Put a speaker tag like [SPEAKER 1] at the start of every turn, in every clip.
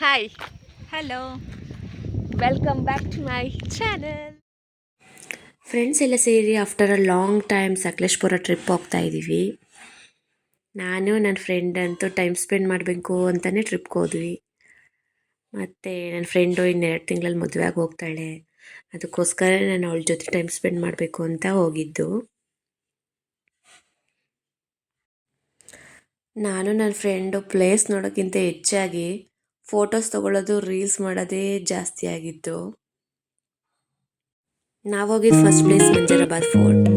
[SPEAKER 1] Hi,
[SPEAKER 2] hello,
[SPEAKER 1] welcome back to my channel.
[SPEAKER 3] Friends ಎಲ್ಲ ಸೇರಿ after a long time Sakleshpur trip ಹೋಗ್ತಾ ಇದ್ದೀವಿ. ನಾನು ನನ್ನ ಫ್ರೆಂಡ್ ಅಂತೂ ಟೈಮ್ ಸ್ಪೆಂಡ್ ಮಾಡಬೇಕು ಅಂತಲೇ ಟ್ರಿಪ್ಗೆ ಹೋದ್ವಿ. ಮತ್ತು ನನ್ನ ಫ್ರೆಂಡು ಇನ್ನೆರಡು ತಿಂಗಳಲ್ಲಿ ಮದುವೆ ಆಗಿ ಹೋಗ್ತಾಳೆ. ಅದಕ್ಕೋಸ್ಕರ ನಾನು ಅವಳ ಜೊತೆ ಟೈಮ್ ಸ್ಪೆಂಡ್ ಮಾಡಬೇಕು ಅಂತ ಹೋಗಿದ್ದು. ನಾನು ನನ್ನ ಫ್ರೆಂಡು ಪ್ಲೇಸ್ ನೋಡೋಕ್ಕಿಂತ ಹೆಚ್ಚಾಗಿ ಫೋಟೋಸ್ ತೊಗೊಳ್ಳೋದು, ರೀಲ್ಸ್ ಮಾಡೋದೇ ಜಾಸ್ತಿ ಆಗಿತ್ತು. ನಾವು ಹೋಗಿದ್ದು ಫಸ್ಟ್ ಪ್ಲೇಸ್ ಮಂಜರಾಬಾದ್ ಫೋರ್ಟ್.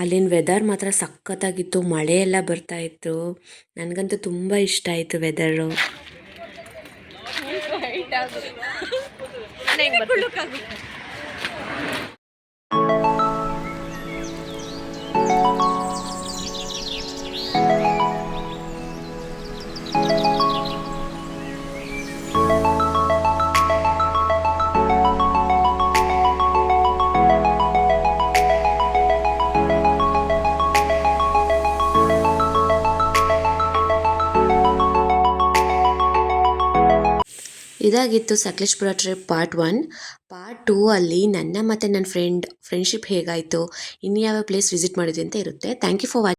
[SPEAKER 3] ಅಲ್ಲಿನ ವೆದರ್ ಮಾತ್ರ ಸಖತ್ತಾಗಿತ್ತು. ಮಳೆ ಎಲ್ಲ ಬರ್ತಾ ಇತ್ತು. ನನಗಂತೂ ತುಂಬ ಇಷ್ಟ ಆಯಿತು ವೆದರು. ಇದಾಗಿತ್ತು ಸಕಲೇಶ್ಪುರ ಟ್ರಿಪ್ ಪಾರ್ಟ್ 1. ಪಾರ್ಟ್ 2 ಅಲ್ಲಿ ನನ್ನ ಮತ್ತು ನನ್ನ ಫ್ರೆಂಡ್ಶಿಪ್ ಹೇಗಾಯಿತು, ಇನ್ನು ಯಾವ ಪ್ಲೇಸ್ ವಿಸಿಟ್ ಮಾಡಿದ್ವಿ ಅಂತ ಇರುತ್ತೆ. Thank you for watching.